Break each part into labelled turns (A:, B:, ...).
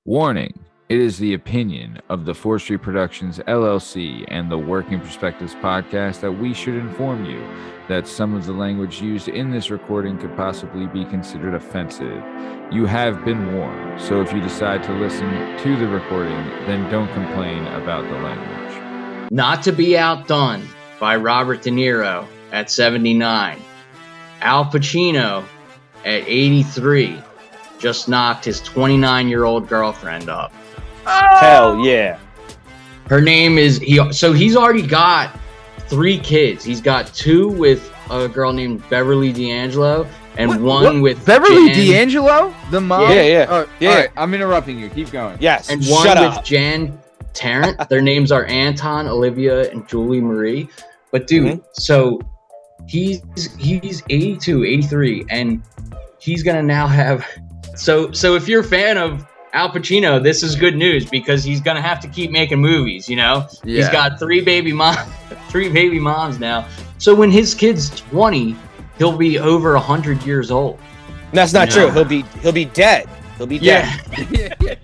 A: Warning. It is the opinion of the Forestry Productions LLC and the Working Perspectives podcast that we should inform you that some of the language used in this recording could possibly be considered offensive. You have been warned, so if you decide to listen to the recording, then don't complain about the language.
B: Not to be outdone by Robert De Niro at 79. Al Pacino at 83 just knocked his 29-year-old girlfriend up.
C: Hell yeah.
B: Her name is, he's already got 3 kids. He's got 2 with a girl named Beverly D'Angelo and one with
A: Beverly
B: Jan,
A: D'Angelo? The mom?
C: Yeah.
A: All right, I'm interrupting you. Keep going.
C: Yes.
B: and one
C: Shut
B: with
C: up.
B: Jan Tarrant. Their names are Anton, Olivia, and Julie Marie. But dude, so he's 82, 83, and he's gonna now have. So if you're a fan of Al Pacino, this is good news because he's gonna have to keep making movies. You know, He's got 3 baby moms now. So when his kid's 20, he'll be over 100 years old.
C: That's not true. He'll be dead. He'll be dead.
B: Yeah.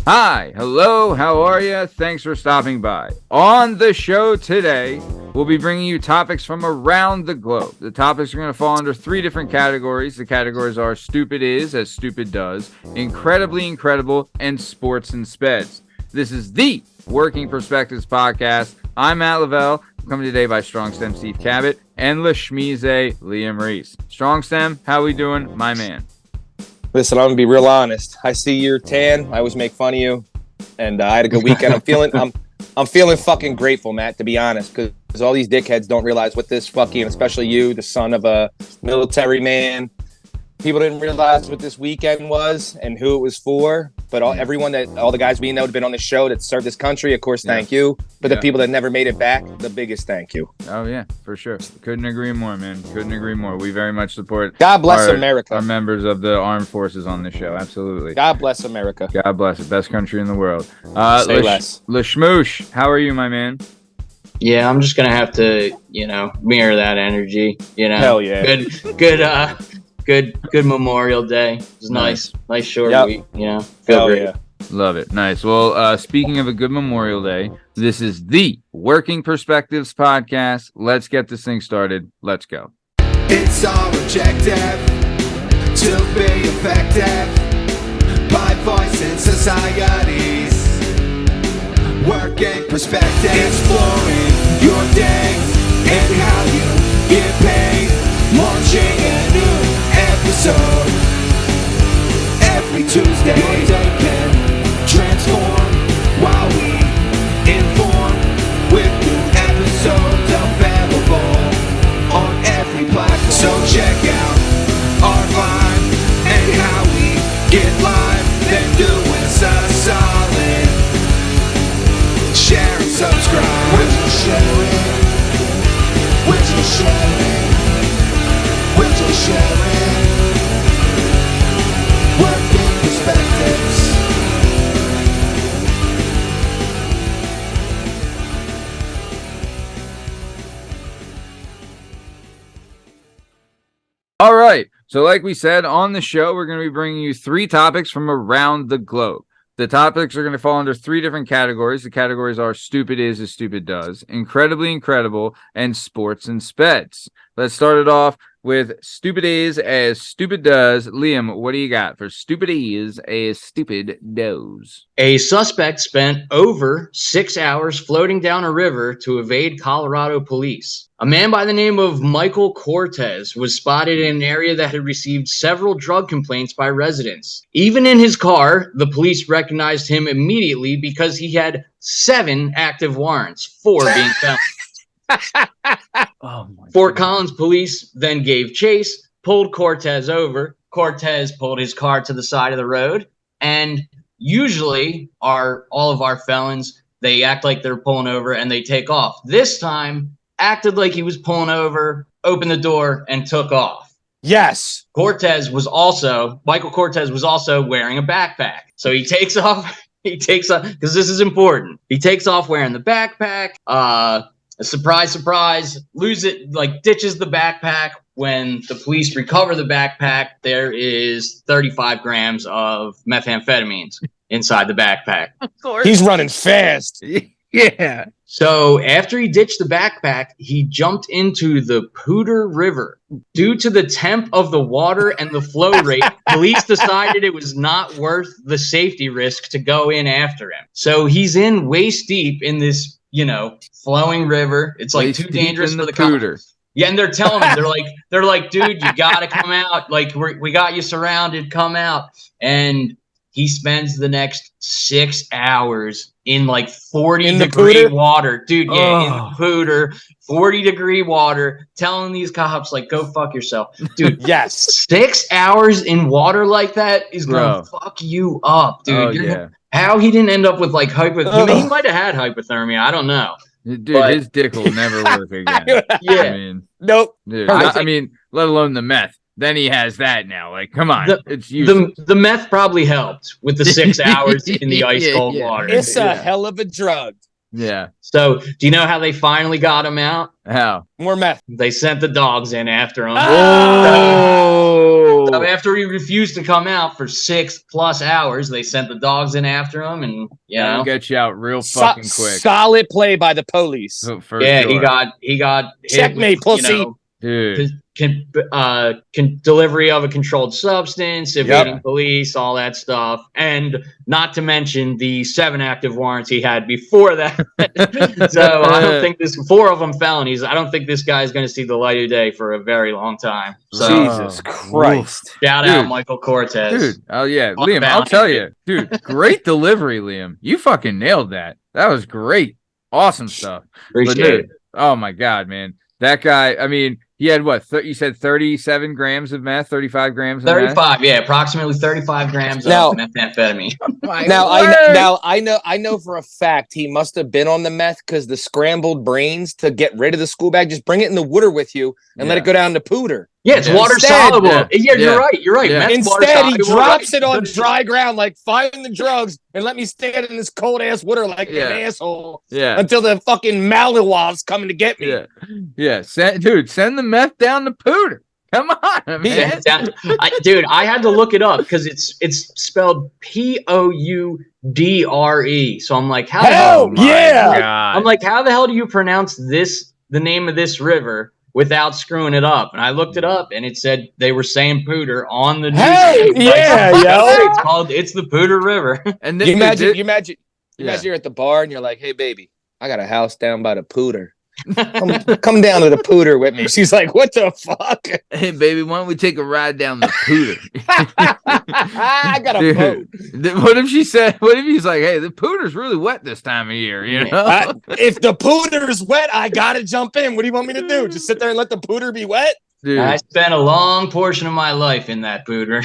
A: Hi, hello, how are you? Thanks for stopping by. On the show today, we'll be bringing you topics from around the globe. The topics are going to fall under 3 different categories. The categories are Stupid Is, as Stupid Does, Incredibly Incredible, and Sports and Speds. This is the Working Perspectives podcast. I'm Matt Lavelle, coming today by Strong Stem Steve Cabot and Lasmeeshma Liam Reese. Strong Stem, how we doing, my man?
C: Listen, I'm gonna be real honest. I see you're tan. I always make fun of you, and I had a good weekend. I'm feeling fucking grateful, Matt. To be honest, because all these dickheads don't realize what this fucking, especially you, the son of a military man. People didn't realize what this weekend was and who it was for. But all the guys we know have been on the show that served this country, of course, thank you. But the people that never made it back, the biggest thank you.
A: Oh, yeah, for sure. Couldn't agree more, man. Couldn't agree more. We very much support
C: God bless America.
A: Our members of the armed forces on the show. Absolutely.
C: God bless America.
A: God bless it. Best country in the world.
C: Say less.
A: Lasmeeshma, how are you, my man?
B: Yeah, I'm just gonna have to, mirror that energy.
C: Hell yeah.
B: Good Memorial Day. It was nice short week. Feel
C: Hell
B: great.
C: yeah.
A: Love it. Nice. Well, speaking of a good Memorial Day, this is the Working Perspectives podcast. Let's get this thing started. Let's go.
D: It's our objective to be effective by voicing societies. Working perspective, exploring your day and how you get paid. Launching a new episode every Tuesday. Your day can transform while we inform with new episodes available on every platform. So check out our vibe and how we get live. Then do us a solid. Share and subscribe. Would you share it? Would you share it? Would you share it? Working perspectives.
A: All right. So like we said on the show, we're going to be bringing you 3 topics from around the globe. The topics are going to fall under 3 different categories. The categories are Stupid Is as Stupid Does, Incredibly Incredible, and Sports and Speds. Let's start it off with Stupid Is as Stupid Does. Liam, what do you got for Stupid Is as Stupid Does?
B: A suspect spent over 6 hours floating down a river to evade Colorado police. A man by the name of Michael Cortez was spotted in an area that had received several drug complaints by residents. Even in his car, the police recognized him immediately because he had 7 active warrants, 4 being found. Fort Collins police then gave chase, pulled Cortez over. Cortez pulled his car to the side of the road, and usually all of our felons, they act like they're pulling over and they take off. This time, acted like he was pulling over, opened the door, and took off.
C: Yes.
B: Michael Cortez was also wearing a backpack. So he takes off, because this is important. He takes off wearing the backpack. surprise, surprise, ditches the backpack. When the police recover the backpack, there is 35 grams of methamphetamines inside the backpack.
A: Of course.
C: He's running fast.
A: Yeah.
B: So after he ditched the backpack, he jumped into the Poudre River. Due to the temp of the water and the flow rate, police decided it was not worth the safety risk to go in after him. So he's in waist deep in this, flowing river. It's like too dangerous for the cops. Yeah, and they're telling him, they're like, dude, you gotta come out. Like we got you surrounded, come out. And he spends the next 6 hours in 40-degree water. Dude, yeah, in the Poudre, 40-degree water, telling these cops, go fuck yourself. Dude,
C: yes.
B: 6 hours in water like that is going to fuck you up, dude. How he didn't end up with, hypothermia. He might have had hypothermia. I don't know.
A: Dude, his dick will never work again.
B: Yeah.
C: Nope.
A: Dude, let alone the meth. Then he has that now. Come on. It's useless.
B: The meth probably helped with the 6 hours in the ice cold water.
C: It's a hell of a drug.
A: Yeah.
B: So, do you know how they finally got him out?
A: How?
C: More meth.
B: They sent the dogs in after him.
A: Oh!
B: So after he refused to come out for 6+ hours, they sent the dogs in after him, and
A: That'll get you out real fucking quick.
C: Solid play by the police.
A: Sure.
B: He got
C: checkmate,
B: with,
C: pussy.
A: Dude.
B: Delivery of a controlled substance, evading police, all that stuff, and not to mention the 7 active warrants he had before that. So I don't think 4 of them felonies. I don't think this guy is going to see the light of day for a very long time. So,
C: Jesus Christ!
B: Shout out Michael Cortez,
A: dude. Oh yeah, Liam. I'll tell you, dude. Great delivery, Liam. You fucking nailed that. That was great. Awesome stuff.
B: Appreciate it.
A: Oh my god, man. That guy. I mean. He had what? You said 37 grams of meth, 35 grams of
B: 35,
A: meth?
B: yeah, approximately 35 grams of methamphetamine.
C: I know for a fact he must have been on the meth because the scrambled brains to get rid of the school bag, just bring it in the water with you and let it go down to Poudre.
B: Yeah, it's water soluble. Yeah, you're right.
C: Yeah. Instead, he drops it on dry ground, find the drugs and let me stand in this cold ass water like an asshole. Yeah. Until the fucking Malinois coming to get me.
A: Yeah. Send the meth down to Poudre. Come on, man.
B: I had to look it up because it's spelled Poudre. So I'm like, how the hell? I'm like, how the hell do you pronounce the name of this river without screwing it up? And I looked it up, and it said they were saying Poudre on the news. It's the Poudre River.
C: And you imagine you're at the bar and you're like, "Hey, baby, I got a house down by the Poudre. Come down to the Poudre with me." She's like, "What the fuck?"
A: Hey, baby, why don't we take a ride down the Poudre?
C: I got a boat.
A: What if he's like, "Hey, the Poudre's really wet this time of year, you know?"
C: If the Poudre is wet, I gotta jump in. What do you want me to do? Just sit there and let the Poudre be wet?
A: Dude.
B: I spent a long portion of my life in that Poudre.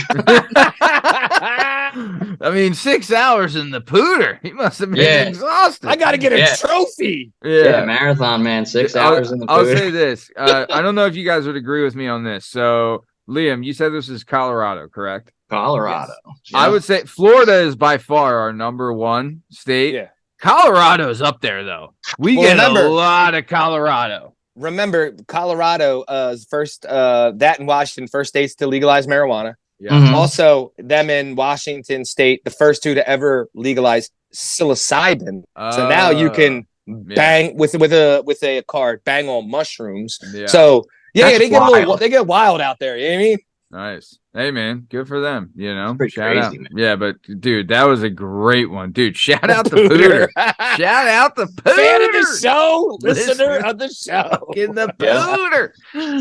A: I mean, 6 hours in the Poudre. He must have been exhausted.
C: I gotta get a trophy.
B: Yeah, marathon man. 6 hours in the Poudre.
A: I'll say this. I don't know if you guys would agree with me on this. So, Liam, you said this is Colorado, correct?
B: Colorado.
A: Yes. Yeah. I would say Florida is by far our number 1 state.
C: Yeah.
A: Colorado's up there, though. We get a lot of Colorado.
C: Remember, Colorado first, that in Washington, first states to legalize marijuana.
A: Yeah.
B: Mm-hmm.
C: Also, them in Washington State, the first 2 to ever legalize psilocybin. So now you can bang with a card, bang on mushrooms. Yeah. So they get wild out there. You know what I mean?
A: Nice. Hey man, good for them. You know,
B: shout
A: crazy,
B: out.
A: Man. Yeah, but dude, that was a great one, dude. Shout out the Poudre. Shout out the Poudre.
C: Fan of the show, listener of the show.
A: In the Poudre.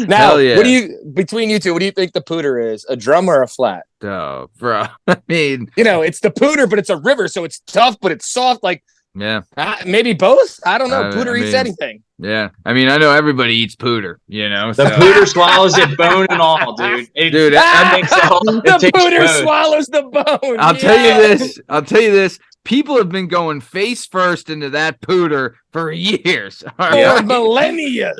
C: Now, what do you between you two? What do you think the Poudre is? A drum or a flat?
A: Oh, bro. I mean,
C: it's the Poudre, but it's a river, so it's tough, but it's soft. Maybe both. I don't know. Poudre eats anything.
A: Yeah, I mean, I know everybody eats Poudre. You know,
B: the Poudre swallows it bone and all, dude. That makes
C: the Poudre swallows the bone.
A: I'll tell you this. People have been going face first into that Poudre for years.
C: For millennia.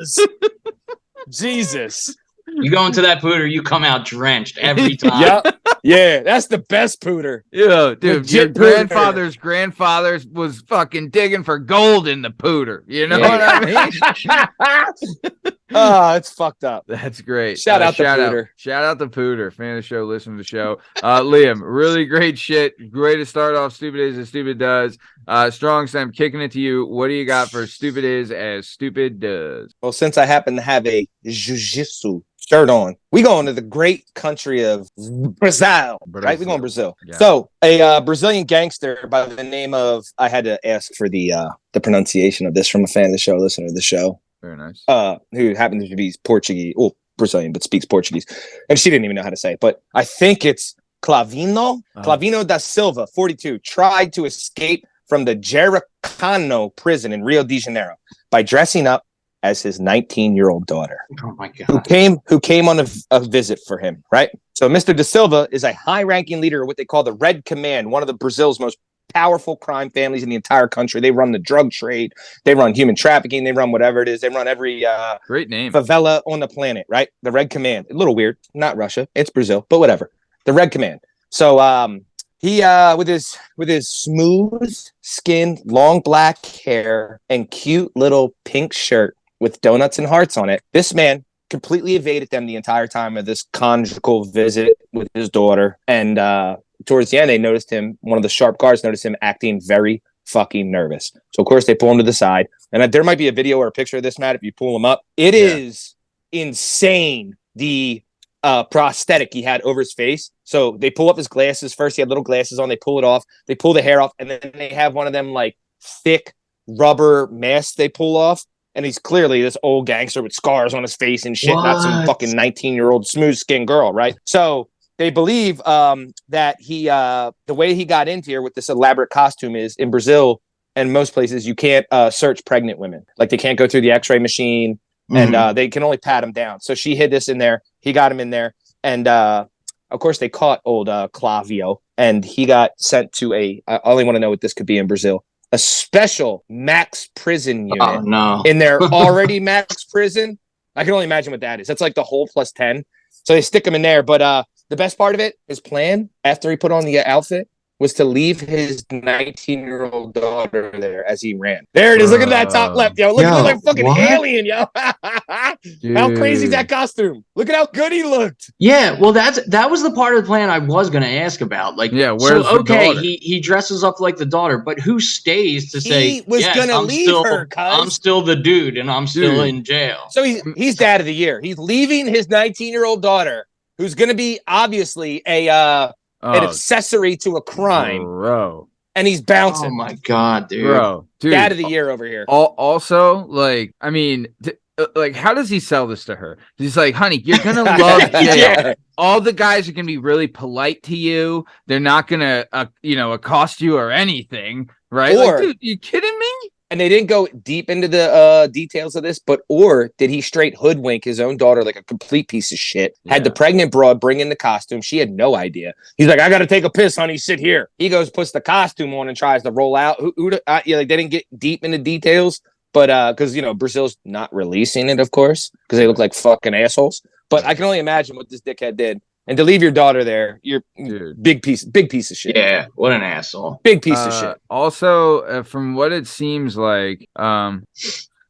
C: Jesus.
B: You go into that Poudre, you come out drenched every time.
C: Yeah, that's the best Poudre.
A: Yeah, dude,
C: Legit
A: your
C: Poudre.
A: grandfather's was fucking digging for gold in the Poudre. You know
B: Yeah.
A: what I mean?
C: Oh, it's fucked up.
A: That's great.
C: Shout out to Poudre.
A: Shout out to Poudre. Fan of the show, listen to the show. Liam, really great shit. Great to start off Stupid Is as Stupid Does. Strong Sam, kicking it to you. What do you got for Stupid Is as Stupid Does?
C: Well, since I happen to have a jiu-jitsu shirt on, we go into the great country of Brazil. Right? We go in Brazil.
A: Yeah.
C: So a Brazilian gangster by the name of, I had to ask for the pronunciation of this from a fan of the show, listener of the show.
A: Very nice.
C: Who happens to be Portuguese, Brazilian, but speaks Portuguese. And she didn't even know how to say it, but I think it's Clavino. Clavino da Silva, 42, tried to escape from the Jericano prison in Rio de Janeiro by dressing up as his 19-year-old daughter.
B: Oh my God.
C: Who came on a visit for him, right? So Mr. da Silva is a high-ranking leader of what they call the Red Command, one of the Brazil's most powerful crime families in the entire country. They run the drug trade, they run human trafficking, they run whatever it is, they run every
A: great name
C: favela on the planet, right? The Red Command. A little weird, not Russia, it's Brazil, but whatever. The Red Command. So he with his smooth skin, long black hair, and cute little pink shirt with donuts and hearts on it, this man completely evaded them the entire time of this conjugal visit with his daughter. And towards the end, they noticed him, one of the sharp guards noticed him acting very fucking nervous. So, of course, they pull him to the side. And there might be a video or a picture of this, Matt, if you pull him up. It is insane, the prosthetic he had over his face. So they pull up his glasses. First, he had little glasses on. They pull it off. They pull the hair off. And then they have one of them, like, thick rubber masks they pull off. And he's clearly this old gangster with scars on his face and shit, not some fucking 19-year-old smooth-skinned girl, right? So they believe that he, the way he got into here with this elaborate costume is, in Brazil and most places, you can't search pregnant women. Like, they can't go through the x-ray machine, and they can only pat him down. So she hid this in there. He got him in there. And, of course, they caught old Clavio, and he got sent to I only want to know what this could be in Brazil, a special max prison unit.
B: Oh, no.
C: In their already max prison. I can only imagine what that is. That's like the whole plus 10. So they stick him in there. But the best part of it, his plan, after he put on the outfit, was to leave his 19-year-old daughter there as he ran. There it is. Look at that top left, yo. Look at like fucking alien, yo. How crazy is that costume? Look at how good he looked.
B: Yeah, well, that was the part of the plan I was going to ask about. Like,
A: yeah, where's the daughter?
B: he dresses up like the daughter, but who stays to say
C: he was gonna leave her? Cuz
B: I'm still the dude, and I'm still in jail.
C: So he's dad of the year. He's leaving his 19-year-old daughter, who's going to be obviously an accessory to a crime,
A: bro.
C: And he's bouncing.
B: Oh my God, dude!
A: Bro, dude,
C: dad of the year over here.
A: Also, like, I mean, like, how does he sell this to her? He's like, honey, you're gonna love jail.
C: Yeah.
A: All the guys are gonna be really polite to you. They're not gonna, accost you or anything, right?
C: Or,
A: like, dude, you kidding me?
C: And they didn't go deep into the details of this, or did he straight hoodwink his own daughter like a complete piece of shit?
A: Yeah.
C: Had the pregnant broad bring in the costume. She had no idea. He's like, I got to take a piss, honey. Sit here. He goes, puts the costume on and tries to roll out. Like, they didn't get deep into details, but because, Brazil's not releasing it, of course, because they look like fucking assholes. But I can only imagine what this dickhead did. And to leave your daughter there, you're big piece of shit.
B: Yeah, what an asshole.
C: Big piece of shit.
A: Also, from what it seems like,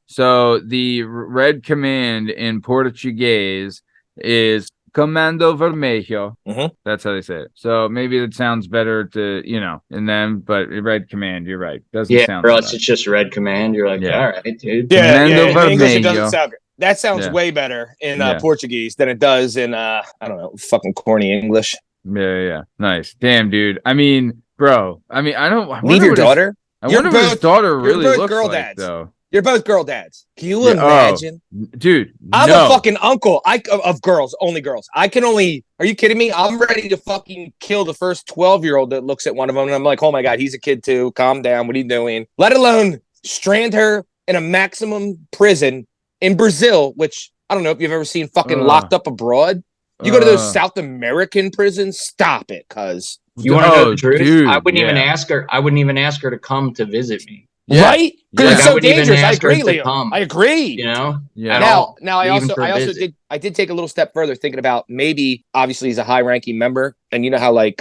A: so the Red Command in Portuguese is Comando Vermelho.
C: Mm-hmm.
A: That's how they say it. So maybe it sounds better to, in them, but Red Command, you're right. Doesn't sound
B: or else it's just Red Command. You're like, all right, dude.
C: Yeah,
A: Comando
C: in English it doesn't
A: Vermelho.
C: sound good. That sounds way better in Portuguese than it does in I don't know, fucking corny English.
A: Yeah. Nice. Damn, dude. I mean, bro. I don't
C: leave your daughter.
A: I wonder what his daughter really
C: both
A: looks
C: girl
A: like,
C: dads.
A: though.
C: You're both girl dads. Can you imagine?
A: Dude,
C: I'm a fucking uncle. Of girls, only girls. I can only. Are you kidding me? I'm ready to fucking kill the first 12-year-old that looks at one of them, and I'm like, oh my God, he's a kid too. Calm down. What are you doing? Let alone strand her in a maximum prison in Brazil, which I don't know if you've ever seen fucking Locked Up Abroad. You go to those South American prisons. Stop it, cuz.
B: You want to know the truth?
A: Dude,
B: I wouldn't even ask her. I wouldn't even ask her to come to visit me.
A: Yeah.
C: Right? Because
A: Yeah.
C: it's
B: I
C: so
B: wouldn't even
C: dangerous. I
B: ask her
C: agree,
B: to
C: Liam.
B: come.
C: I agree.
B: You know?
A: Yeah.
B: At
C: Now,
B: all,
C: now I
B: even
C: also,
B: for
C: I also
B: visit.
C: did take a little step further, thinking about maybe, obviously, he's a high-ranking member, and you know how like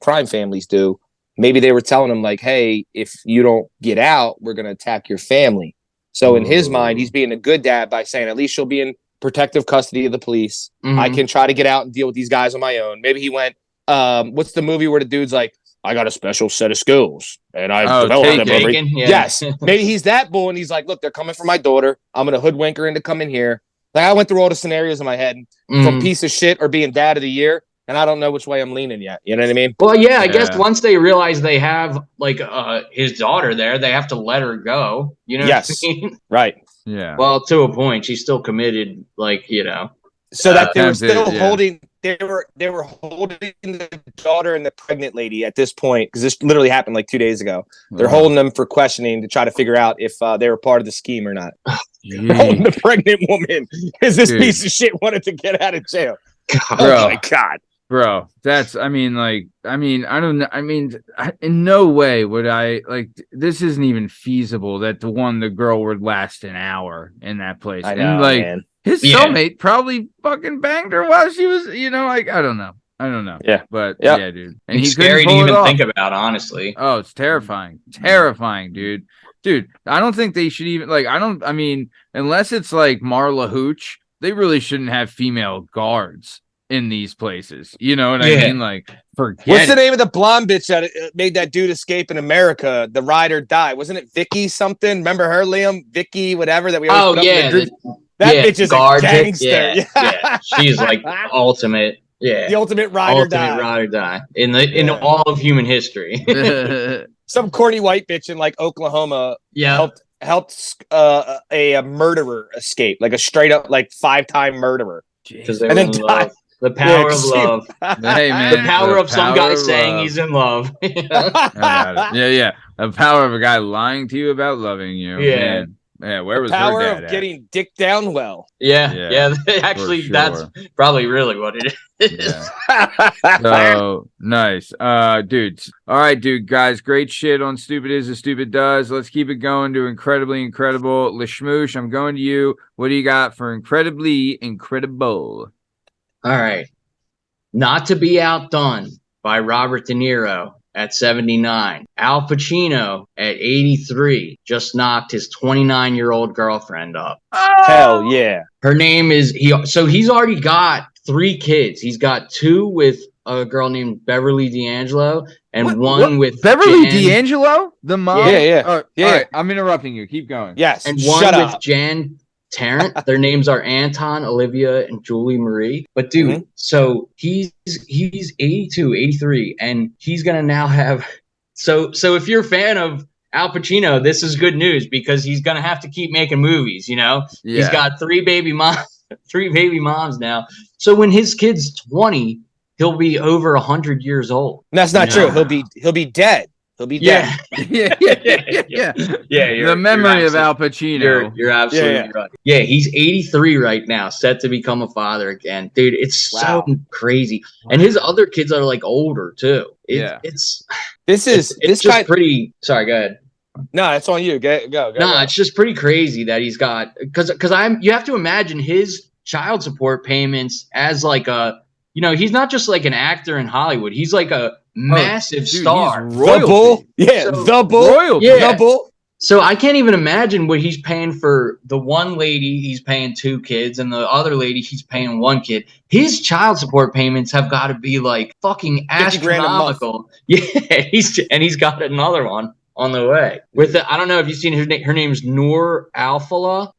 C: crime families do. Maybe they were telling him like, "Hey, if you don't get out, we're gonna attack your family." So in his mind, he's being a good dad by saying, "At least you'll be in protective custody of the police. I can try to get out and deal with these guys on my own." Maybe he went, what's the movie where the dude's like, "I got a special set of skills and I've developed them over."
B: Taken? Yeah.
C: Yes. Maybe he's that bull and he's like, "Look, they're coming for my daughter. I'm going to hoodwink her into coming here." Like I went through all the scenarios in my head from piece of shit or being dad of the year. And I don't know which way I'm leaning yet. You know what I mean?
B: Well, yeah, I guess once they realize they have like his daughter there, they have to let her go. You know what I mean?
C: Right.
A: Yeah.
B: Well, to a point, she's still committed, like, you know.
C: So that they were
A: Tempted,
C: still
A: yeah.
C: holding they were holding the daughter and the pregnant lady at this point, because this literally happened like 2 days ago. They're holding them for questioning to try to figure out if they were part of the scheme or not. They're holding the pregnant woman because this piece of shit wanted to get out of jail. Oh my God.
A: Bro, that's, I mean, I don't know. I mean, in no way would I, like, this isn't even feasible that the girl would last an hour in that place.
C: I know,
A: and, like,
C: man.
A: his cellmate probably fucking banged her while she was, you know, like, I don't know.
C: Yeah.
A: But,
C: Yep.
A: yeah, dude. And
B: It's
A: he couldn't
B: scary to
A: pull it
B: even
A: off.
B: think about, honestly.
A: Oh, it's terrifying. Terrifying, dude. Dude, I don't think they should even, like, I mean, unless it's like Marla Hooch, they really shouldn't have female guards in these places. You know what I mean? Like, forget
C: What's the name of the blonde bitch that made that dude escape in America? The ride or die. Wasn't it Vicky something? Remember her, Liam? Vicky, whatever that we always put up in the group? That bitch is a gangster.
B: Yeah. She's like ultimate. Yeah.
C: The ultimate ride or die.
B: Ultimate ride or die in all of human history.
C: Some corny white bitch in like Oklahoma helped a murderer escape, like a straight up like 5-time murderer.
B: Because
C: and then died.
B: The power of love.
A: Hey, man,
B: the power of some guy saying
A: love.
B: he's in love.
A: Yeah. The power of a guy lying to you about loving you.
B: Yeah.
A: Man. Yeah, where was
C: power
A: her dad
C: of
A: at?
C: getting dick down well.
B: Yeah. Actually,
A: sure.
B: that's probably really what it is.
A: Yeah. So nice. Dude. All right, dude, guys. Great shit on Stupid Is as Stupid Does. Let's keep it going to Incredibly Incredible. Lasmeeshma, I'm going to you. What do you got for Incredibly Incredible?
B: All right. Not to Be Outdone by Robert De Niro at 79. Al Pacino at 83 just knocked his 29-year-old girlfriend up.
C: Hell yeah.
B: Her name is he's already got 3 kids. He's got 2 with a girl named Beverly D'Angelo and one with
A: Beverly
B: Jan,
A: D'Angelo? The mom?
C: Yeah.
A: All right, I'm interrupting you. Keep going.
C: Yes.
B: and one
C: Shut
B: with
C: up.
B: Jan Tarrant. Their names are Anton, Olivia, and Julie Marie. But dude, so he's 82, 83, and he's gonna now have so if you're a fan of Al Pacino, this is good news because he's gonna have to keep making movies, you know?
A: Yeah.
B: He's got 3 baby moms now. So when his kid's 20, he'll be over 100 years old.
C: That's not true. He'll be dead. He'll be dead.
A: Yeah. The memory of Al Pacino.
B: You're absolutely right. Yeah, he's 83 right now, set to become a father again. Dude, it's so crazy. And his other kids are like older too. It's just pretty. Sorry, go ahead.
C: No, it's on you. Go.
B: No, it's just pretty crazy that he's got because you have to imagine his child support payments as like a, you know, he's not just like an actor in Hollywood. He's like a massive star.
C: The Bull. Yeah,
B: So,
C: the Bull.
A: Royalty.
B: Yeah.
C: The Bull.
B: So I can't even imagine what he's paying for the one lady. He's paying 2 kids, and the other lady he's paying 1 kid. His child support payments have got to be like fucking astronomical. Yeah, he's got another one on the way. I don't know if you've seen her name's Noor Alfala,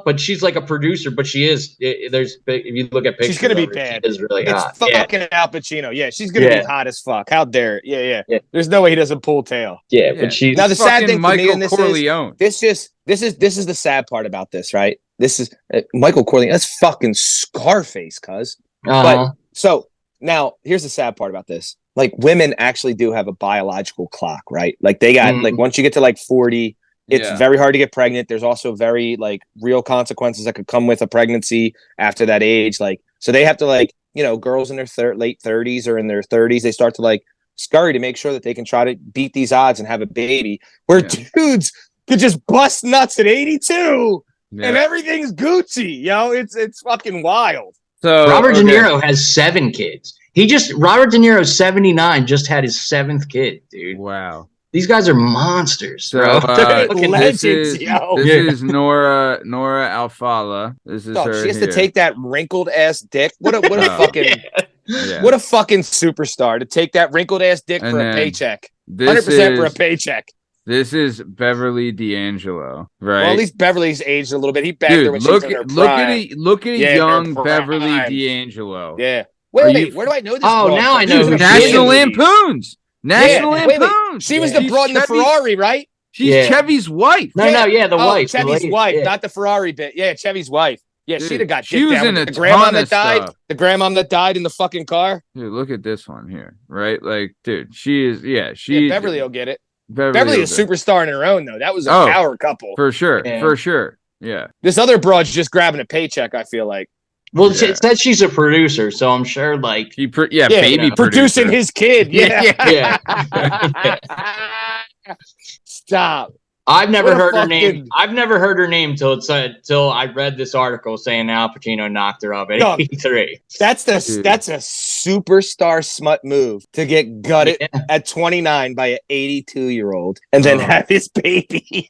B: but she's like a producer. But she is. If you look at pictures,
C: She's gonna be
B: of her,
C: bad.
B: She is really
C: It's
B: hot.
C: fucking Al Pacino. Yeah, she's gonna be hot as fuck. How dare it? Yeah. There's no way he doesn't pull tail.
B: Yeah, but she's
C: Now the sad thing for me
A: Michael
C: in this
A: Corleone.
C: this is the sad part about this, right? This is Michael Corleone. That's fucking Scarface, cuz. But so now here's the sad part about this. Like women actually do have a biological clock, right? Like they got like once you get to like 40, it's very hard to get pregnant. There's also very like real consequences that could come with a pregnancy after that age. Like so they have to like, you know, girls in their late 30s or in their 30s, they start to like scurry to make sure that they can try to beat these odds and have a baby. Where dudes could just bust nuts at 82 and everything's Gucci. Yo, it's fucking wild.
A: So
B: Robert De Niro has 7 kids. Robert De Niro 79 just had his 7th kid, dude.
A: Wow.
B: These guys are monsters,
A: So,
B: bro.
A: this is Nora Alfala. This is her.
C: She has
A: here.
C: to take that wrinkled ass dick. What a fucking
A: Yeah.
C: what a fucking superstar to take that wrinkled ass dick
A: And
C: for a
A: then
C: paycheck.
A: This
C: 100% for a
A: is-
C: paycheck.
A: This is Beverly D'Angelo, right?
C: Well, at least Beverly's aged a little bit. He bagged her when she was in her prime.
A: Look at
C: Yeah,
A: young
C: her
A: Beverly
C: prime.
A: D'Angelo.
C: Yeah.
A: Are
C: Wait,
A: you-
C: where do I know this?
B: Oh,
C: broad
B: now I
C: from?
B: know
C: She was
B: who
C: in a
B: she
A: National
C: billion movies.
A: Lampoons. National
C: Wait.
A: Lampoons.
C: She was the
A: She's
C: broad in the
A: Chevy-
C: Ferrari, right?
A: She's
B: Yeah.
A: Chevy's wife.
B: The wife.
C: Chevy's
B: the lady,
C: wife,
B: yeah.
C: not the Ferrari bit. Yeah, Chevy's wife. Yeah,
A: Dude,
C: she'd have got
A: she
C: dick
A: was
C: down
A: in
C: with
A: a
C: the grandma
A: ton
C: that
A: of
C: died.
A: stuff.
C: The grandma that died in the fucking car.
A: Dude, look at this one here, right? Like, dude, she is. Yeah,
C: Beverly will get it.
A: Beverly
C: Beverly
A: will
C: is a
A: do it.
C: superstar in her own, though. That was a
A: Oh,
C: power couple.
A: for sure.
B: Yeah.
A: For sure. Yeah.
C: This other broad's just grabbing a paycheck, I feel like.
B: Well,
A: Yeah.
B: it says she's a producer, so I'm sure, like,
A: Baby
C: producing
A: producer.
C: his kid. Yeah.
B: yeah.
C: Stop.
B: I've never
C: What a
B: heard her
C: fucking-
B: name. I've never heard her name till I read this article saying Al Pacino knocked her up at
C: Dog.
B: 83.
C: That's
A: Dude.
C: a superstar smut move to get gutted
B: Yeah.
C: at 29 by an 82-year-old and then
A: Oh.
C: have his baby.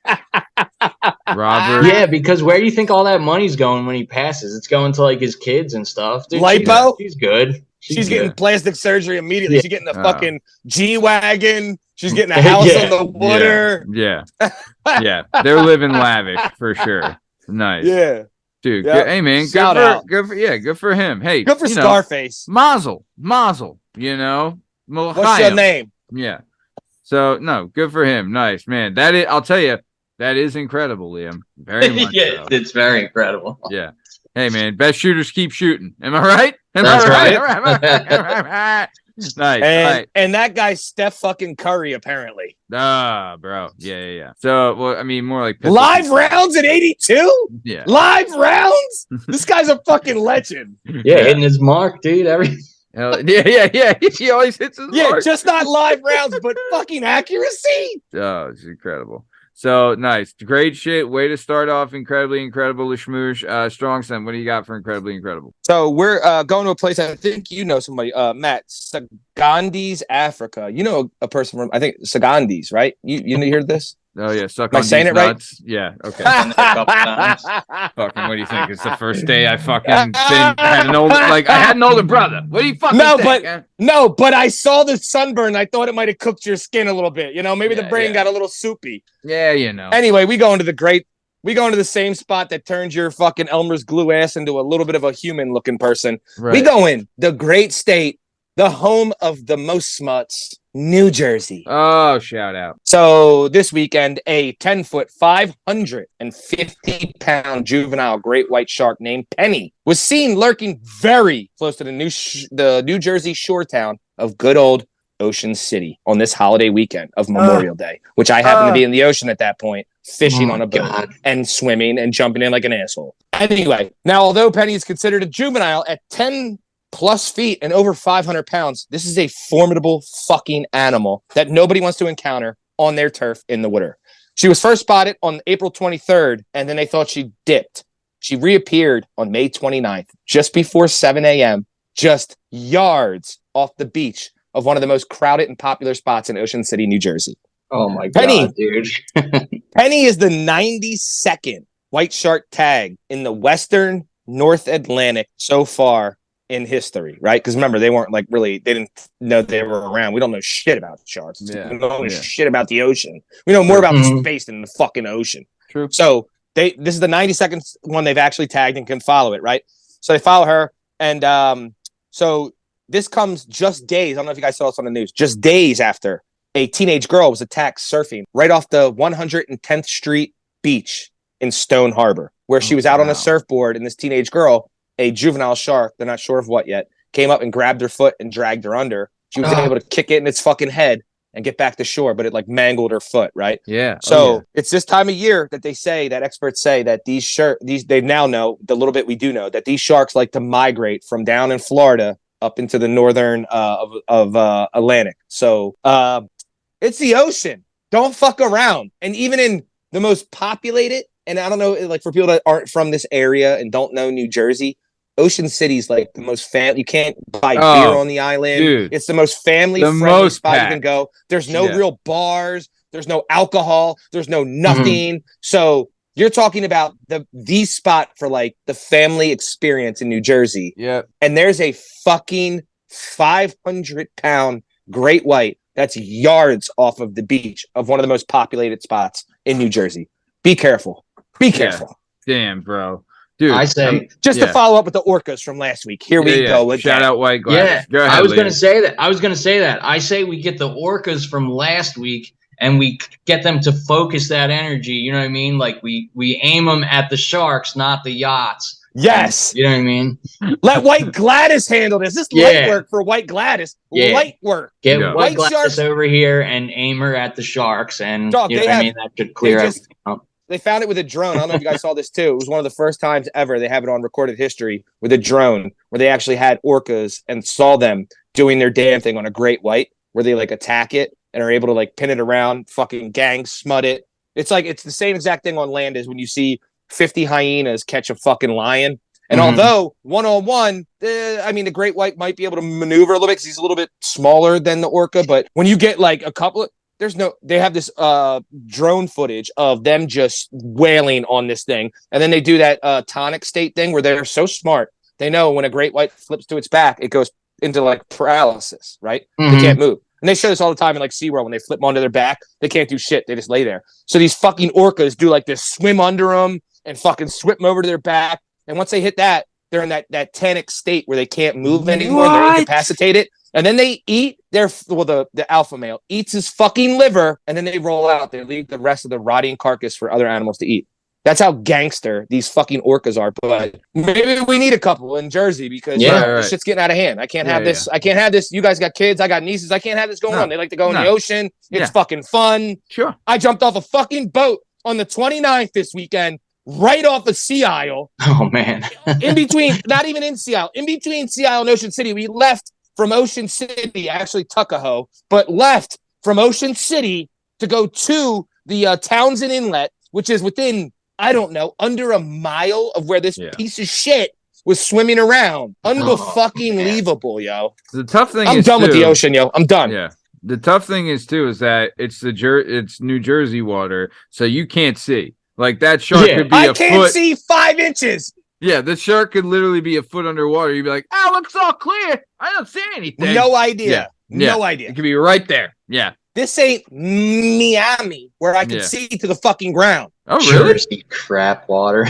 A: Robert.
B: Yeah, because where do you think all that money's going when he passes? It's going to like his kids and stuff. Dude,
C: Lipo?
B: She's good.
C: She's
B: good.
C: getting plastic surgery immediately.
B: Yeah.
C: She's getting a
A: Oh.
C: fucking G-Wagon. She's getting a house
B: Yeah.
C: on the water.
A: Yeah. Yeah. They're living lavish for sure. Nice.
C: Yeah.
A: Dude.
C: Yep.
A: Hey man,
C: Shout out.
A: good for him. Hey,
C: Good for
A: you know,
C: Scarface.
A: Mazel, you know.
C: What's
A: L'chaim.
C: your name?
A: Yeah. So no, good for him. Nice, man. That is, I'll tell you, that is incredible, Liam. Very much
B: Yeah,
A: so.
B: it's very incredible.
A: Yeah. Hey man, best shooters keep shooting. Am I right? Am
B: That's
A: I
B: right.
A: right? Nice.
C: And that guy's Steph fucking Curry, apparently.
A: Bro. Yeah. So, well, I mean, more like
C: Live rounds at 82?
A: Yeah.
C: Live rounds? This guy's a fucking legend.
B: Yeah, hitting his mark, dude.
A: Hell, yeah. He always hits his
C: Yeah,
A: mark.
C: just not live rounds, but fucking accuracy.
A: Oh, it's incredible. So nice. Great shit. Way to start off incredibly incredible. Lashmoosh. Strong Son, what do you got for incredibly incredible?
C: So we're going to a place I think you know somebody, Matt, Sagandis, Africa. You know a person from, I think, Sagandis, right? You hear this?
A: Oh yeah, suck
C: Am I
A: on
C: saying
A: these
C: it right?
A: nuts. Yeah, okay.
B: couple times.
A: Fucking what do you think? It's the first day I fucking had an older brother. What do you fucking
C: No,
A: think?
C: but-
A: Huh?
C: No, but I saw the sunburn. I thought it might have cooked your skin a little bit. You know, maybe the
A: Yeah,
C: brain
A: yeah.
C: got a little soupy.
A: Yeah, you know.
C: Anyway, we go into the same spot that turns your fucking Elmer's glue ass into a little bit of a human looking person.
A: Right.
C: We go in the great state, the home of the most smuts, New Jersey.
A: Oh, shout out.
C: So this weekend, a 10-foot, 550-pound juvenile great white shark named Penny was seen lurking very close to the New Jersey shore town of good old Ocean City on this holiday weekend of Memorial Day, which I happened to be in the ocean at that point, fishing
B: Oh
C: on
B: my
C: a boat
B: God.
C: and swimming and jumping in like an asshole. Anyway, now although Penny is considered a juvenile at 10 plus feet and over 500 pounds, this is a formidable fucking animal that nobody wants to encounter on their turf in the water. She was first spotted on April 23rd, and then they thought she dipped. She reappeared on May 29th, just before 7 a.m., just yards off the beach of one of the most crowded and popular spots in Ocean City, New Jersey.
B: Oh my
C: Penny.
B: God, dude.
C: Penny is the 92nd white shark tag in the Western North Atlantic so far in history, right? Because remember, they didn't know they were around. We don't know shit about sharks.
A: Yeah,
C: We don't know
A: yeah.
C: shit about the ocean. We know more about
B: Mhm.
C: space than the fucking ocean.
A: True.
C: So this is the 92nd one they've actually tagged and can follow it, right? So they follow her, and so this comes just days. I don't know if you guys saw this on the news. Just days after a teenage girl was attacked surfing right off the 110th Street beach in Stone Harbor, where she was out on
A: wow.
C: a surfboard, and this teenage girl, a juvenile shark, they're not sure of what yet, came up and grabbed her foot and dragged her under. She was able to kick it in its fucking head and get back to shore, but it like mangled her foot, right?
A: Yeah.
C: So it's this time of year that experts say that they now know, the little bit we do know, that these sharks like to migrate from down in Florida up into the northern of Atlantic. So it's the ocean. Don't fuck around. And even in the most populated, and I don't know, like for people that aren't from this area and don't know New Jersey, Ocean City's like the most you can't buy beer on the island.
A: Dude,
C: it's the most family-friendly spot you can go. There's no real bars. There's no alcohol. There's no nothing. Mm-hmm. So you're talking about the spot for like the family experience in New Jersey.
A: Yeah.
C: And there's a fucking 500-pound great white that's yards off of the beach of one of the most populated spots in New Jersey. Be careful. Be careful.
A: Yeah. Damn, bro. Dude,
B: I say
C: to follow up with the orcas from last week. Here we go.
A: Shout out White Gladys.
B: Yeah, ahead, I was going to say that. I say we get the orcas from last week and we get them to focus that energy. You know what I mean? Like we aim them at the sharks, not the yachts.
C: Yes.
B: You know what I mean?
C: Let White Gladys handle this. This is light work for White Gladys. Yeah. Light work.
B: Get White Gladys sharks over here and aim her at the sharks. And
C: Dog,
B: you know what I mean? That should clear up.
C: They found it with a drone. I don't know if you guys saw this too. It was one of the first times ever they have it on recorded history with a drone where they actually had orcas and saw them doing their damn thing on a great white where they like attack it and are able to like pin it around, fucking gang smut it. It's like it's the same exact thing on land as when you see 50 hyenas catch a fucking lion. And although one-on-one, the great white might be able to maneuver a little bit because he's a little bit smaller than the orca. But when you get like a couple of, they have this drone footage of them just wailing on this thing. And then they do that tonic state thing where they're so smart. They know when a great white flips to its back, it goes into like paralysis, right? They can't move. And they show this all the time in like SeaWorld when they flip them onto their back. They can't do shit. They just lay there. So these fucking orcas do like this swim under them and fucking swim them over to their back. And once they hit that, they're in that tanic state where they can't move anymore. And they're incapacitated. And then they eat the alpha male eats his fucking liver, and then they roll out. They leave the rest of the rotting carcass for other animals to eat. That's how gangster these fucking orcas are. But maybe we need a couple in Jersey because this shit's getting out of hand. I can't have this. I can't have this. You guys got kids. I got nieces. I can't have this going on. They like to go in the ocean. It's fucking fun.
A: Sure.
C: I jumped off a fucking boat on the 29th this weekend, right off of Sea Isle.
B: Oh, man.
C: In between, not even in Sea Isle. In between Sea Isle and Ocean City, we left from Ocean City, actually Tuckahoe, but left from Ocean City to go to the Townsend Inlet, which is within, I don't know, under a mile of where this piece of shit was swimming around. Unfucking-leavable, yo.
A: The tough thing
C: I'm done with the ocean, yo. I'm done.
A: Yeah. The tough thing is, too, is that it's it's New Jersey water, so you can't see. Like, that shark could be a foot.
C: I can't see 5 inches.
A: Yeah, the shark could literally be a foot underwater. You'd be like, "Oh, looks all clear. I don't see anything."
C: No idea. No idea.
A: It could be right there. Yeah.
C: This ain't Miami where I can see to the fucking ground.
A: Oh, really?
B: Jersey crap water.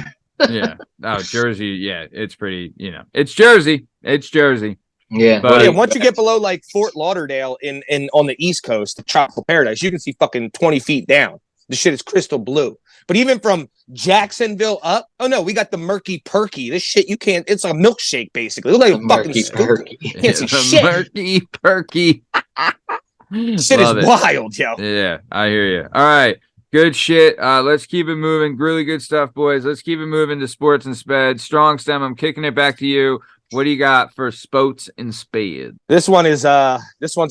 A: Yeah. Oh, Jersey. Yeah, it's pretty. It's Jersey. It's Jersey.
B: Yeah.
C: But once you get below like Fort Lauderdale in on the East Coast, Tropical Paradise, you can see fucking 20 feet down. The shit is crystal blue. But even from Jacksonville up, oh no, we got the murky perky. This shit, you can't. It's a milkshake basically. It looks like a fucking scoop. You can't see shit.
A: Murky perky.
C: Shit is wild, yo.
A: Yeah, I hear you. All right, good shit. Let's keep it moving. Really good stuff, boys. Let's keep it moving to sports and sped. Strong stem. I'm kicking it back to you. What do you got for spoats and spade?
C: This one's a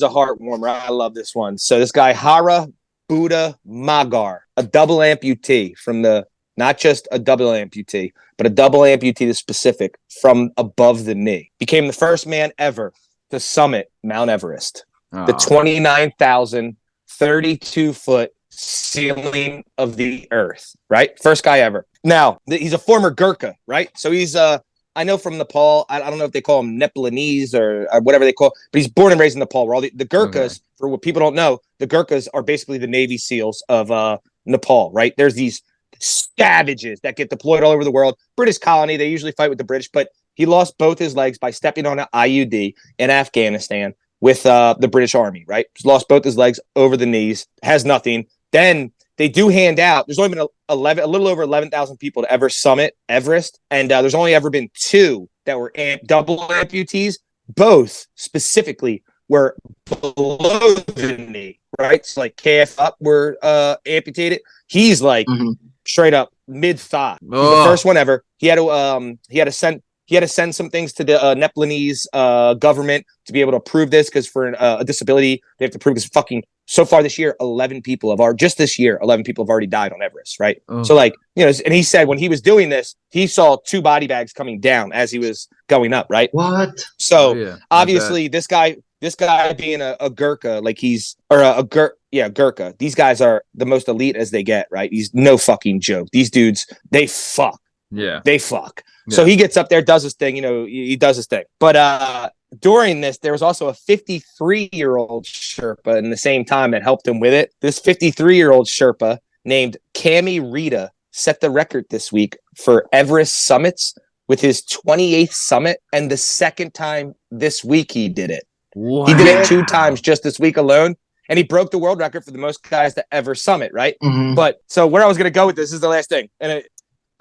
C: heart warmer. I love this one. So this guy Hara Buddha Magar, a double amputee from not just a double amputee, but a double amputee to specific from above the knee. Became the first man ever to summit Mount Everest. The 29,032-foot ceiling of the earth, right? First guy ever. Now, he's a former Gurkha, right? So he's I know from Nepal. I don't know if they call him Nepalese or whatever they call, but he's born and raised in Nepal. Where all the Gurkhas, for what people don't know, the Gurkhas are basically the Navy SEALs of Nepal, right? There's these savages that get deployed all over the world. British colony, they usually fight with the British, but he lost both his legs by stepping on an IUD in Afghanistan with the British Army, right? He's lost both his legs over the knees, has nothing. Then they do hand out. There's only been a little over 11,000 people to ever summit Everest, and there's only ever been 2 that were double amputees. Both specifically were below the knee, right? So like KF up were amputated. He's like straight up mid thigh. The first one ever. He had to he had to send some things to the Nepalese government to be able to approve this, because for a disability, they have to prove this. Fucking so far this year, 11 people have already died on Everest, right?
A: Oh.
C: So like, you know, and he said when he was doing this, he saw 2 body bags coming down as he was going up, right?
B: What?
C: So obviously this guy being a Gurkha, like Gurkha. These guys are the most elite as they get, right? He's no fucking joke. These dudes, they fuck.
A: Yeah.
C: They fuck. Yeah. So he gets up there, does his thing, you know, he does his thing. But during this, there was also a 53-year-old Sherpa in the same time that helped him with it. This 53-year-old Sherpa named Cami Rita set the record this week for Everest summits with his 28th summit, and the second time this week he did it.
A: Wow.
C: He did it 2 times just this week alone, and he broke the world record for the most guys to ever summit, right?
B: Mm-hmm.
C: But so where I was going to go with this is the last thing, and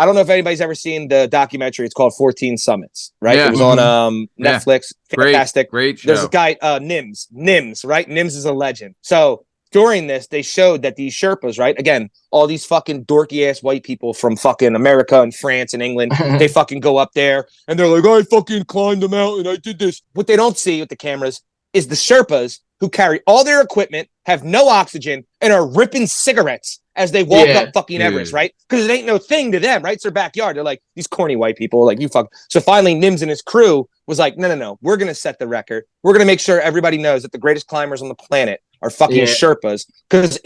C: I don't know if anybody's ever seen the documentary. It's called 14 Summits, right?
A: Yeah.
C: It was on Netflix. Fantastic.
A: Great show.
C: There's a guy, Nims, right? Nims is a legend. So during this, they showed that these Sherpas, right? Again, all these fucking dorky ass white people from fucking America and France and England, they fucking go up there and they're like, I fucking climbed the mountain. I did this. What they don't see with the cameras is the Sherpas who carry all their equipment, have no oxygen, and are ripping cigarettes as they walk up fucking Everest, right? Because it ain't no thing to them, right? It's their backyard. They're like, these corny white people, like, you fuck. So finally, Nims and his crew was like, no. We're going to set the record. We're going to make sure everybody knows that the greatest climbers on the planet are fucking Sherpas. Because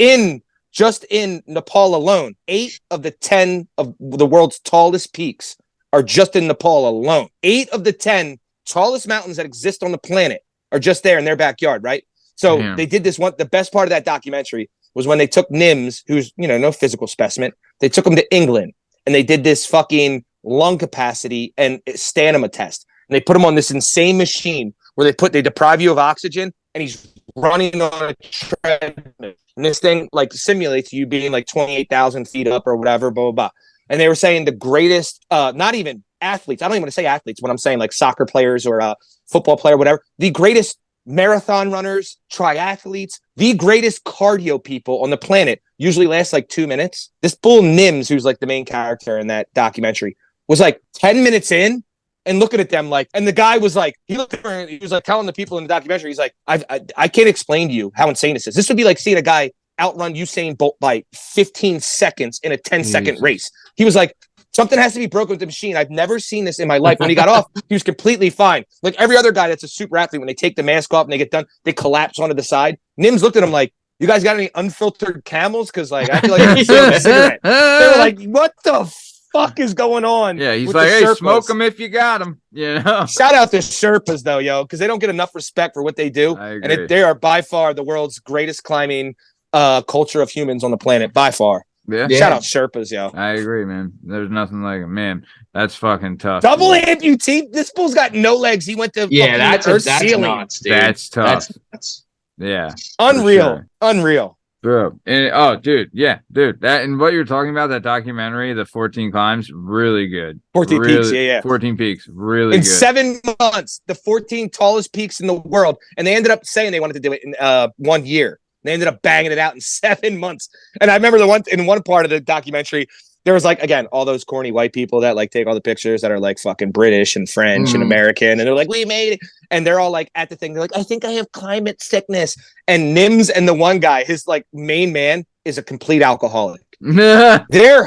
C: just in Nepal alone, 8 of the 10 of the world's tallest peaks are just in Nepal alone. 8 of the 10 tallest mountains that exist on the planet are just there in their backyard, right? So they did this one. The best part of that documentary was when they took Nims, who's, you know, no physical specimen. They took him to England and they did this fucking lung capacity and stamina test. And they put him on this insane machine where they deprive you of oxygen, and he's running on a treadmill. And this thing like simulates you being like 28,000 feet up or whatever, blah, blah, blah. And they were saying the greatest, not even athletes. I don't even want to say athletes when I'm saying like soccer players or a football player, whatever. The greatest marathon runners, triathletes, the greatest cardio people on the planet usually last like 2 minutes. This bull Nims, who's like the main character in that documentary, was like 10 minutes in and looking at them like, and the guy was like, he looked at her and he was like telling the people in the documentary, he's like, I can't explain to you how insane this is. This would be like seeing a guy outrun Usain Bolt by 15 seconds in a 10-second race. He was like, something has to be broken with the machine. I've never seen this in my life. When he got off, he was completely fine. Like every other guy that's a super athlete, when they take the mask off and they get done, they collapse onto the side. Nims looked at him like, you guys got any unfiltered Camels? Because like I feel like I'm smoking a cigarette. They were like, what the fuck is going on?
A: Yeah, he's like, hey, smoke them if you got them. You know?
C: Shout out to Sherpas though, yo, because they don't get enough respect for what they do. And they are by far the world's greatest climbing culture of humans on the planet, by far.
A: Yeah.
C: Shout out Sherpas, yo.
A: I agree, man. There's nothing like it, man. That's fucking tough.
C: Double amputee. This bull's got no legs. He went to
B: that's
C: ceiling.
B: nuts, dude.
A: That's tough.
B: That's
A: yeah.
C: Unreal.
A: Unreal. Bro. And dude, that and what you're talking about, that documentary, the 14 climbs, really good.
C: 14 peaks, yeah.
A: 14 peaks, really
C: in
A: good.
C: 7 months, the 14 tallest peaks in the world, and they ended up saying they wanted to do it in 1 year. They ended up banging it out in 7 months. And I remember in one part of the documentary, there was like, again, all those corny white people that like take all the pictures that are like fucking British and French and American. And they're like, we made it. And they're all like at the thing. They're like, I think I have climate sickness. And Nims and the one guy, his like main man, is a complete alcoholic. They're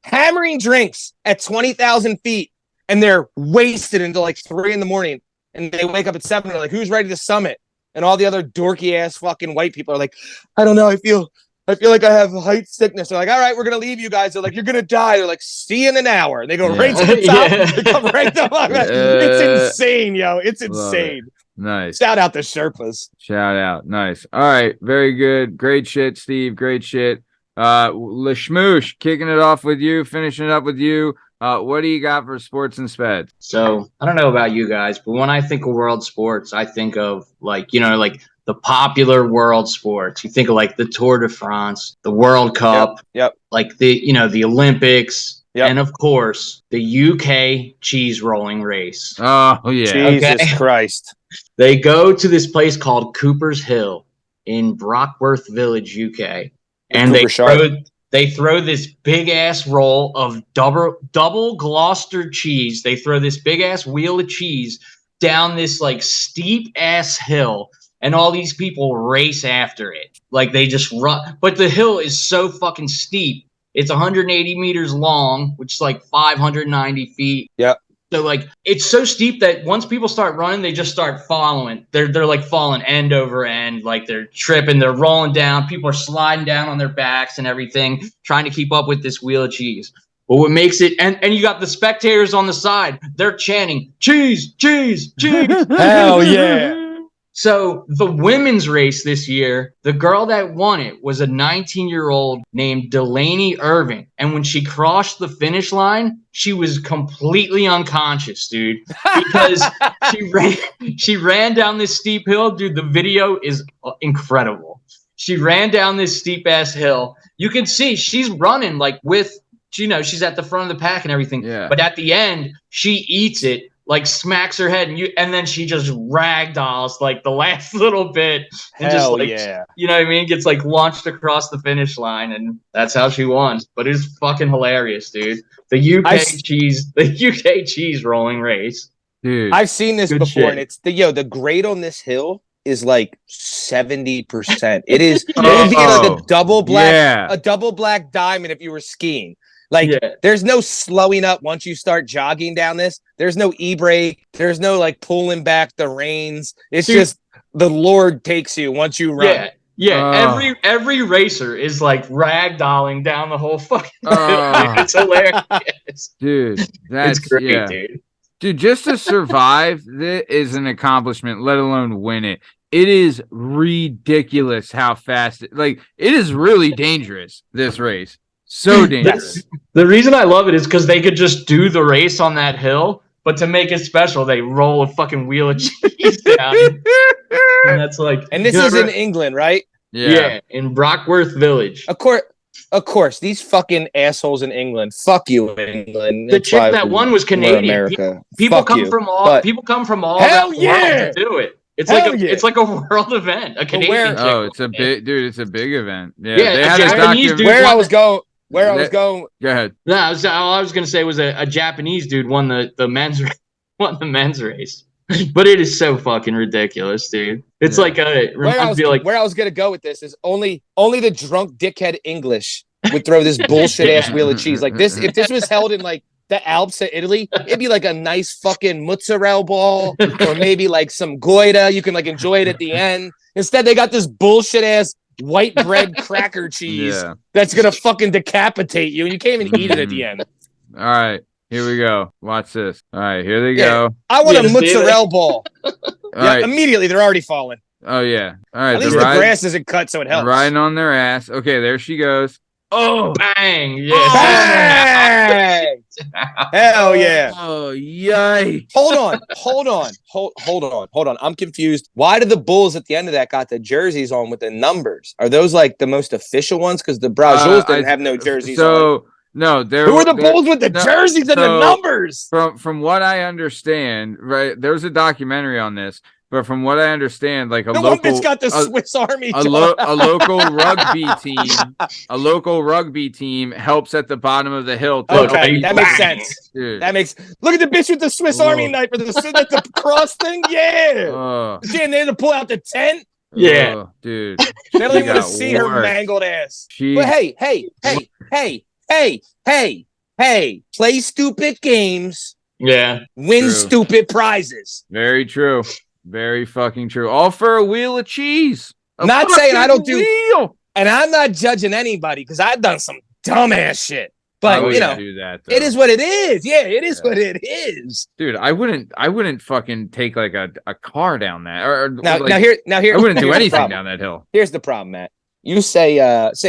C: hammering drinks at 20,000 feet. And they're wasted until like 3 a.m. And they wake up at 7. They're like, who's ready to summit? And all the other dorky ass fucking white people are like, I don't know. I feel like I have height sickness. They're like, all right, we're going to leave you guys. They're like, you're going to die. They're like, see you in an hour. And they go right to the top. They come right the fuck back. It's insane, yo. It's insane.
A: Nice.
C: Shout out to Sherpas.
A: Shout out. Nice. All right. Very good. Great shit, Steve. Great shit. Lasmeeshma, kicking it off with you, finishing it up with you. What do you got for sports and sped?
B: So I don't know about you guys, but when I think of world sports, I think of like the popular world sports. You think of like the Tour de France, the World Cup, like the Olympics, and of course the UK cheese rolling race.
A: Oh yeah,
C: Jesus Christ!
B: They go to this place called Cooper's Hill in Brockworth Village, UK, and They throw this big ass roll of double Gloucester cheese. They throw this big ass wheel of cheese down this like steep ass hill, and all these people race after it. Like they just run, but the hill is so fucking steep. It's 180 meters long, which is like 590 feet.
C: Yeah.
B: So like it's so steep that once people start running, they just start following. They're like falling end over end, like they're tripping, they're rolling down. People are sliding down on their backs and everything, trying to keep up with this wheel of cheese. But what makes it, and you got the spectators on the side, they're chanting, cheese, cheese, cheese.
C: Hell yeah.
B: So the women's race this year, the girl that won it was a 19-year-old named Delaney Irving. And when she crossed the finish line, she was completely unconscious, dude, because she ran down this steep hill. Dude, the video is incredible. She ran down this steep ass hill. You can see she's running like with, she's at the front of the pack and everything.
A: Yeah.
B: But at the end, she eats it. Like smacks her head and then she just ragdolls like the last little bit and
C: Hell
B: just like
C: yeah.
B: you know what I mean, gets like launched across the finish line, and that's how she won. But it's fucking hilarious, dude. The UK cheese rolling race.
A: Dude,
C: I've seen this
B: Good
C: before,
B: shit.
C: and it's the grade on this hill is like 70%. It is it would be like a double black diamond if you were skiing. Like there's no slowing up once you start jogging down this. There's no e-brake. There's no like pulling back the reins. It's just the Lord takes you once you run.
B: Yeah. Every racer is like ragdolling down the whole fucking it's hilarious.
A: Dude, that's
B: it's great, dude.
A: Dude, just to survive this is an accomplishment, let alone win it. It is ridiculous how fast it is really dangerous, this race. So dangerous.
B: The reason I love it is because they could just do the race on that hill, but to make it special, they roll a fucking wheel of cheese down. And that's like,
C: and this is in England, right?
B: Yeah, in Brockworth Village.
C: Of course, these fucking assholes in England. Fuck you, England.
B: The chick that won was Canadian.
C: America.
B: People come from all around the world to do it. It's like a world event. A Canadian chick.
A: Oh, it's a big dude. It's a big event. Yeah,
B: they had a Japanese dude.
C: Where I was going.
A: Go ahead.
B: No, all I was gonna say was a Japanese dude won the men's race. But it is so fucking ridiculous, dude. It's like
C: where I was gonna go with this is only the drunk dickhead English would throw this bullshit ass wheel of cheese like this. If this was held in like the Alps of Italy, it'd be like a nice fucking mozzarella ball or maybe like some goita. You can like enjoy it at the end. Instead, they got this bullshit ass white bread cracker cheese that's gonna fucking decapitate you, and you can't even eat it at the end.
A: All right, here we go. Watch this. All right, here they go.
C: I want a mozzarella ball.
A: Right.
C: Immediately they're already falling.
A: Oh yeah. All right.
C: At least the grass isn't cut, so it helps.
A: Riding on their ass. Okay, there she goes.
B: Oh, bang! Yeah.
C: Bang! Hell yeah!
A: Oh yay!
C: Hold on. I'm confused. Why did the Bulls at the end of that got the jerseys on with the numbers? Are those like the most official ones? Because the Brazuls didn't have no jerseys on.
A: No,
C: who are the Bulls with the jerseys and the numbers?
A: From what I understand, right? There was a documentary on this. But from what I understand, like
C: one bitch got the Swiss Army.
A: A local rugby team helps at the bottom of the hill.
C: Okay, that makes sense. Dude. Look at the bitch with the Swiss Army knife or the cross thing. Yeah, they had to pull out the tent.
B: Yeah,
A: dude.
C: They don't even want to see her mangled ass. But hey, play stupid games.
B: Yeah,
C: win stupid prizes.
A: Very true. Very fucking true. All for a wheel of cheese.
C: Not saying I don't do, and I'm not judging anybody because I've done some dumbass shit. But
A: do that,
C: it is what it is. Yeah, it is what it is.
A: Dude, I wouldn't fucking take like a car down that.
C: Now here. I
A: wouldn't do anything down that hill.
C: Here's the problem, Matt. You say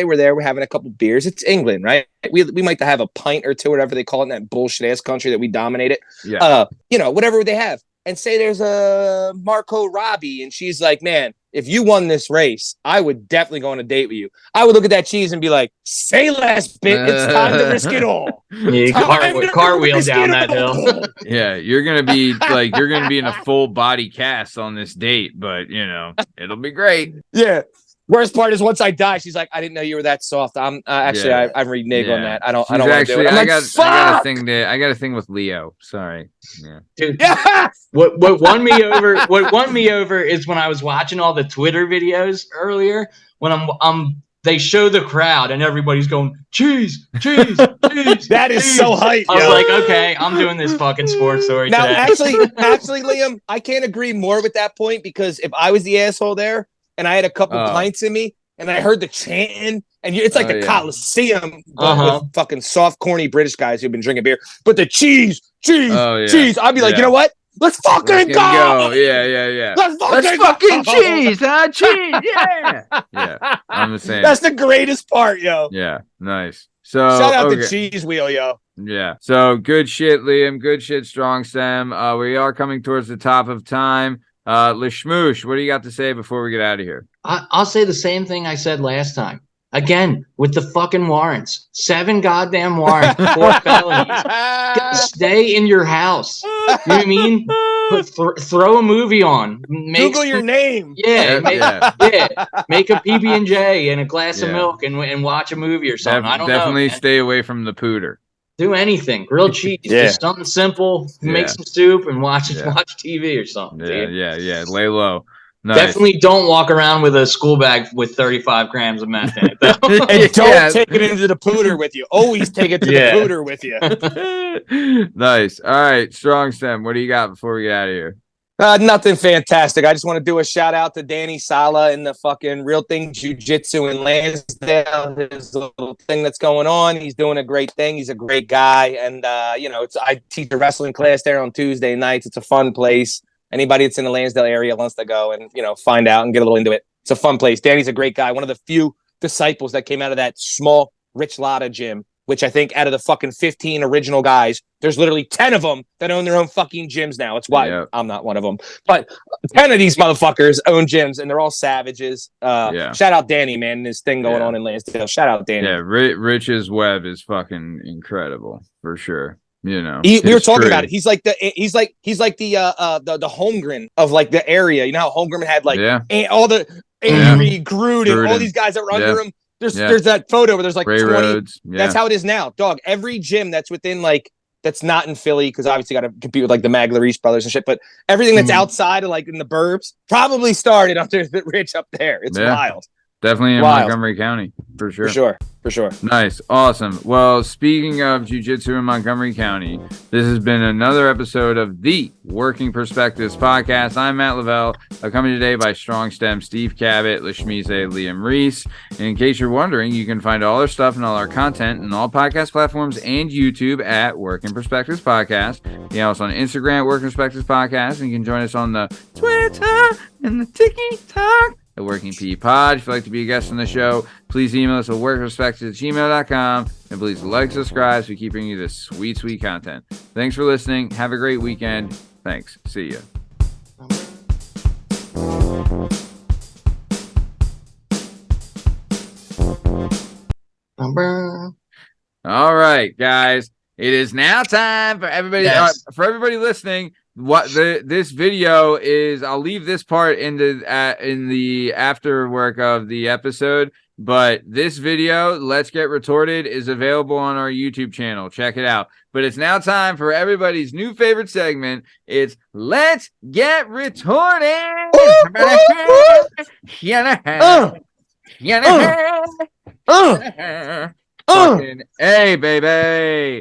C: we're there, we're having a couple beers. It's England, right? We might have a pint or two, whatever they call it in that bullshit ass country that we dominated.
A: Yeah.
C: Whatever they have. And say there's a Marco Robbie, and she's like, man, if you won this race, I would definitely go on a date with you. I would look at that cheese and be like, say less, bitch. It's time to risk it all.
B: Cartwheel down that hill.
A: Yeah, you're gonna be in a full body cast on this date, but it'll be great.
C: Yeah. Worst part is once I die, she's like, I didn't know you were that soft. I'm actually,
A: Yeah.
C: I renege on that. I don't want to do
A: Actually,
C: it.
A: I
C: I'm
A: got,
C: like,
A: I got a thing with Leo. Sorry. Yeah.
B: Dude,
C: yeah.
B: what won me over? What won me over is when I was watching all the Twitter videos earlier. When they show the crowd and everybody's going cheese.
C: That is so hype.
B: I was like, okay, I'm doing this fucking sports story
C: Now,
B: today.
C: actually, Liam, I can't agree more with that point because if I was the asshole there and I had a couple pints in me and I heard the chanting and it's like the Coliseum with fucking soft, corny British guys who've been drinking beer, but the cheese, I'd be like, you know what? Let's fucking go.
A: Yeah.
C: Let's
A: fucking cheese, huh? Cheese, yeah. Yeah, I'm the same.
C: That's the greatest part, yo.
A: Yeah, nice. So
C: shout out the cheese wheel, yo.
A: Yeah. So good shit, Liam. Good shit, Strong Stem. We are coming towards the top of time. Lasmeeshma, what do you got to say before we get out of here?
B: I'll say the same thing I said last time. Again, with the fucking warrants. 7 goddamn warrants, 4 felonies. Stay in your house. You know what I mean? Throw a movie on.
C: Google your name.
B: Yeah. Make a PB&J and a glass of milk and watch a movie or something. I don't know.
A: Definitely stay away from the pooter.
B: Do anything. Grilled cheese. Just something simple. Make some soup and watch TV or something.
A: Yeah. Lay low. Nice.
B: Definitely don't walk around with a school bag with 35 grams of meth in it.
C: And don't take it into the pooter with you. Always take it to the pooter with you.
A: Nice. All right, Strong Stem, what do you got before we get out of here?
C: Nothing fantastic. I just want to do a shout out to Danny Sala and the fucking Real Thing Jiu-Jitsu in Lansdale. His little thing that's going on. He's doing a great thing. He's a great guy. And, I teach a wrestling class there on Tuesday nights. It's a fun place. Anybody that's in the Lansdale area wants to go and, find out and get a little into it. It's a fun place. Danny's a great guy. One of the few disciples that came out of that small Rich Lotta gym, which I think out of the fucking 15 original guys, there's literally 10 of them that own their own fucking gyms now. It's why I'm not one of them. But 10 of these motherfuckers own gyms, and they're all savages. Shout out Danny, man, and his thing going on in Lansdale. Shout out Danny.
A: Yeah, Rich's web is fucking incredible, for sure. We
C: were talking about it. He's like the Holmgren of like the area. You know how Holmgren had like all the Avery, Gruden, all these guys that were under him. There's that photo where there's like
A: Ray
C: 20.
A: Rhodes.
C: That's how it is now, dog. Every gym that's within like that's not in Philly because obviously got to compete with like the Reese brothers and shit. But everything that's outside of like in the burbs probably started under the Rich up there. It's wild.
A: Definitely in Montgomery County, for sure.
C: For sure.
A: Nice. Awesome. Well, speaking of jiu-jitsu in Montgomery County, this has been another episode of the Working Perspectives podcast. I'm Matt Lavelle, accompanied today by Strong Stem, Steve Cabot, Lasmeeshma, Liam Reese. And in case you're wondering, you can find all our stuff and all our content on all podcast platforms and YouTube at Working Perspectives Podcast. You can also on Instagram at Working Perspectives Podcast, and you can join us on the Twitter and the TikTok. The Working P Pod. If you'd like to be a guest on the show, please email us at workperspectives@gmail.com, and please like, subscribe, so we keep bringing you this sweet content. Thanks for listening. Have a great weekend. Thanks. See ya. All right, guys. It is now time for everybody listening. This video is, I'll leave this part in the after work of the episode, but this video, Let's Get Retorted, is available on our YouTube channel. Check it out. But it's now time for everybody's new favorite segment. It's Let's Get Retorted. Fucking A, baby.